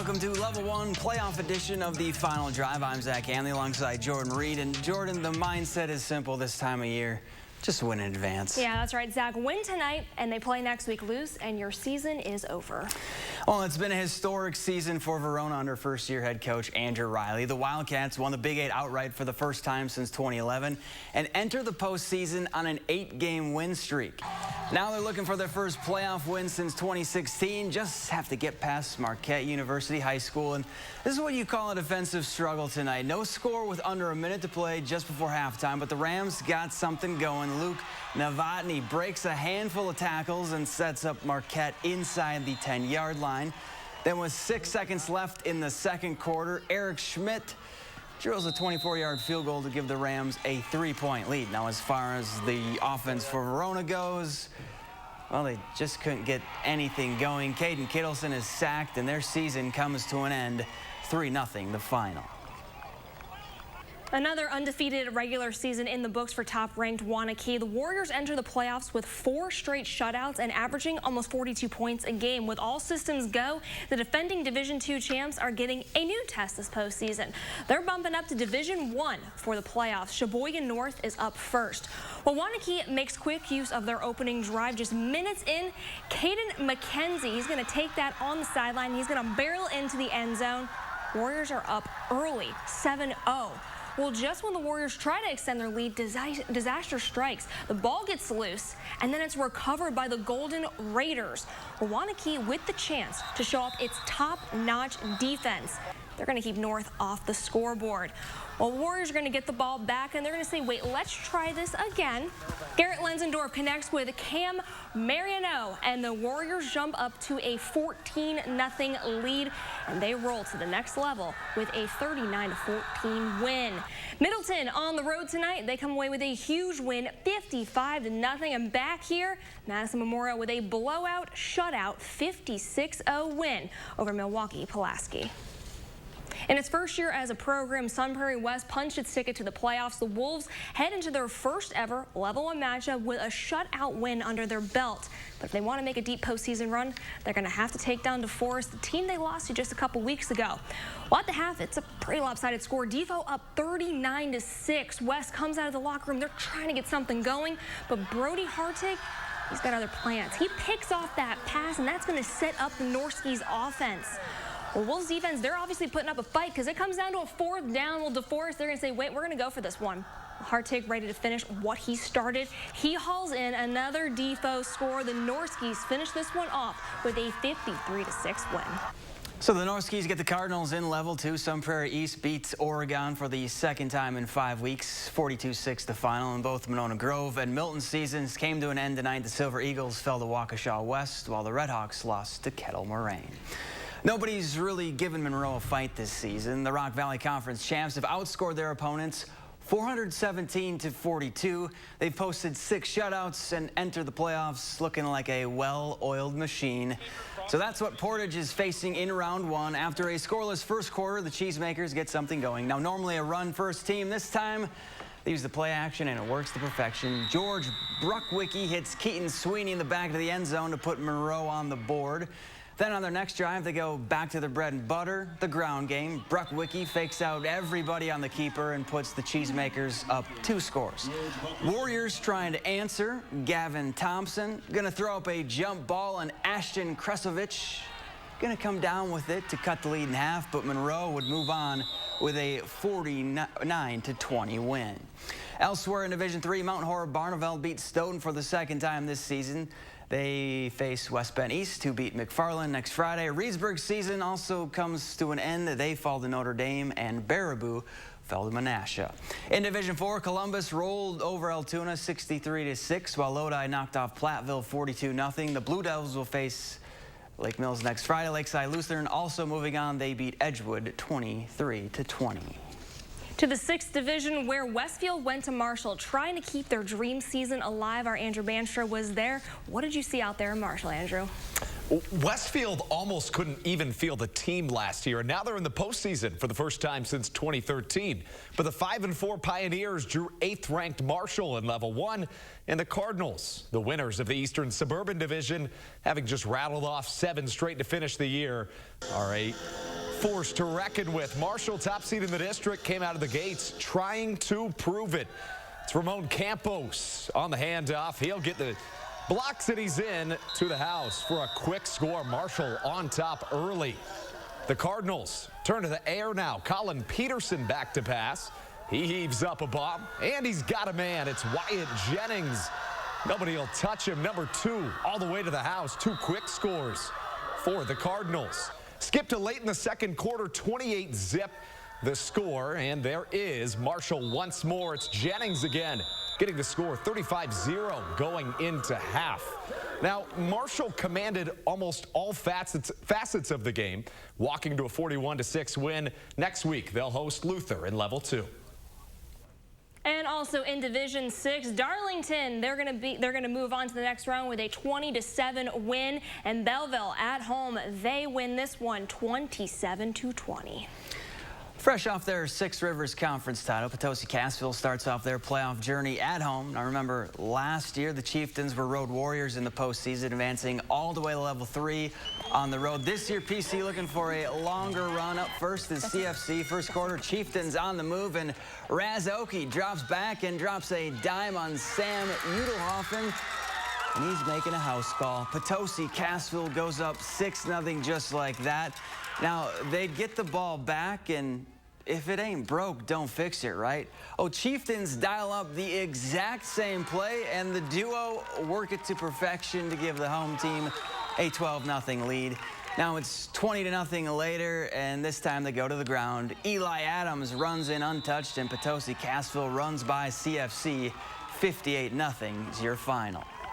Welcome to Level 1 playoff edition of the Final Drive. I'm Zach Hanley alongside Jordan Reed. And Jordan, the mindset is simple this time of year. Just win in advance. Yeah, that's right, Zach. Win tonight, and they play next week. Lose, and your season is over. Well, it's been a historic season for Verona under first-year head coach Andrew Riley. The Wildcats won the Big 8 outright for the first time since 2011 and enter the postseason on an 8-game win streak. Now they're looking for their first playoff win since 2016. Just have to get past Marquette University High School. And this is what you call a defensive struggle tonight. No score with under a minute to play just before halftime, but the Rams got something going. Luke Novotny breaks a handful of tackles and sets up Marquette inside the 10-yard line. Then with 6 seconds left in the second quarter, Eric Schmidt drills a 24-yard field goal to give the Rams a 3-point lead. Now, as far as the offense for Verona goes, well, they just couldn't get anything going. Caden Kittleson is sacked, and their season comes to an end. 3-0 the final. Another undefeated regular season in the books for top-ranked Waunakee. The Warriors enter the playoffs with 4 straight shutouts and averaging almost 42 points a game. With all systems go, the defending Division II champs are getting a new test this postseason. They're bumping up to Division I for the playoffs. Sheboygan North is up first. Well, Waunakee makes quick use of their opening drive. Just minutes in, Caden McKenzie, he's going to take that on the sideline. He's going to barrel into the end zone. Warriors are up early, 7-0. Well, just when the Warriors try to extend their lead, disaster strikes. The ball gets loose, and then it's recovered by the Golden Raiders. Well, Waunakee with the chance to show off its top-notch defense. They're going to keep North off the scoreboard. Well, Warriors are going to get the ball back, and they're going to say, wait, let's try this again. Garrett Lenzendorf connects with Cam Mariano, and the Warriors jump up to a 14-0 lead, and they roll to the next level with a 39-14 win. Middleton on the road tonight. They come away with a huge win, 55-0, and back here, Madison Memorial with a blowout shutout, 56-0 win over Milwaukee Pulaski. In its first year as a program, Sun Prairie West punched its ticket to the playoffs. The Wolves head into their first ever Level 1 matchup with a shutout win under their belt. But if they want to make a deep postseason run, they're going to have to take down DeForest, the team they lost to just a couple weeks ago. Well, at the half, it's a pretty lopsided score. Devo up 39-6. West comes out of the locker room. They're trying to get something going, but Brody Hartig, he's got other plans. He picks off that pass, and that's going to set up the Norski's offense. Well, Wolves defense, they're obviously putting up a fight because it comes down to a 4th down. Well, DeForest, they're going to say, wait, we're going to go for this one. Hartig ready to finish what he started. He hauls in another Defo score. The Norskis finish this one off with a 53-6 win. So the Norskis get the Cardinals in Level 2. Sun Prairie East beats Oregon for the second time in 5 weeks, 42-6 the final. And both Monona Grove and Milton seasons came to an end tonight. The Silver Eagles fell to Waukesha West, while the Redhawks lost to Kettle Moraine. Nobody's really given Monroe a fight this season. The Rock Valley Conference champs have outscored their opponents 417-42. They've posted 6 shutouts and enter the playoffs looking like a well-oiled machine. So that's what Portage is facing in round 1. After a scoreless first quarter, the Cheesemakers get something going. Now, normally a run-first team. This time, they use the play action, and it works to perfection. George Bruckwicki hits Keaton Sweeney in the back of the end zone to put Monroe on the board. Then on their next drive, they go back to their bread and butter, the ground game. Bruckwicki fakes out everybody on the keeper and puts the Cheesemakers up 2 scores. Warriors trying to answer. Gavin Thompson going to throw up a jump ball, and Ashton Kresovich going to come down with it to cut the lead in half, but Monroe would move on with a 49-20 win. Elsewhere in Division III, Mount Horeb Barneveld beat Stoughton for the 2nd time this season. They face West Bend East, who beat McFarland next Friday. Reedsburg's season also comes to an end. They fall to Notre Dame, and Baraboo fell to Menasha. In Division IV, Columbus rolled over Altoona 63-6, while Lodi knocked off Platteville 42-0. The Blue Devils will face Lake Mills next Friday. Lakeside Lutheran also moving on. They beat Edgewood 23-20. To the 6th division, where Westfield went to Marshall trying to keep their dream season alive. Our Andrew Banstra was there. What did you see out there in Marshall, Andrew? Westfield almost couldn't even field a team last year, and now they're in the postseason for the first time since 2013. But the 5-4 Pioneers drew 8th-ranked Marshall in Level 1, and the Cardinals, the winners of the Eastern Suburban Division, having just rattled off 7 straight to finish the year, are a force to reckon with. Marshall, top seed in the district, came out of the gates trying to prove it. It's Ramon Campos on the handoff. He'll get the blocks and he's in to the house for a quick score. Marshall on top early. The Cardinals turn to the air now. Colin Peterson back to pass. He heaves up a bomb, and he's got a man. It's Wyatt Jennings. Nobody will touch him. Number 2 all the way to the house. 2 quick scores for the Cardinals. Skip to late in the second quarter, 28-zip the score, and there is Marshall once more. It's Jennings again, getting the score 35-0 going into half. Now, Marshall commanded almost all facets of the game, walking to a 41-6 win. Next week, they'll host Luther in Level 2. And also in Division 6, Darlington, they're going to move on to the next round with a 20-7 win, and Belleville at home, they win this one 27-20. Fresh off their Six Rivers Conference title, Potosi-Cassville starts off their playoff journey at home. Now remember, last year the Chieftains were road warriors in the postseason, advancing all the way to Level 3 on the road. This year, PC looking for a longer run. Up first is CFC. First quarter, Chieftains on the move, and Razoki drops back and drops a dime on Sam Udelhoffen, and he's making a house call. Potosi-Cassville goes up 6-0 just like that. Now, they'd get the ball back, and if it ain't broke, don't fix it, right? Oh, Chieftains dial up the exact same play, and the duo work it to perfection to give the home team a 12-0 lead. Now it's 20-0 later, and this time they go to the ground. Eli Adams runs in untouched, and Potosi-Cassville runs by CFC. 58-0 is your final.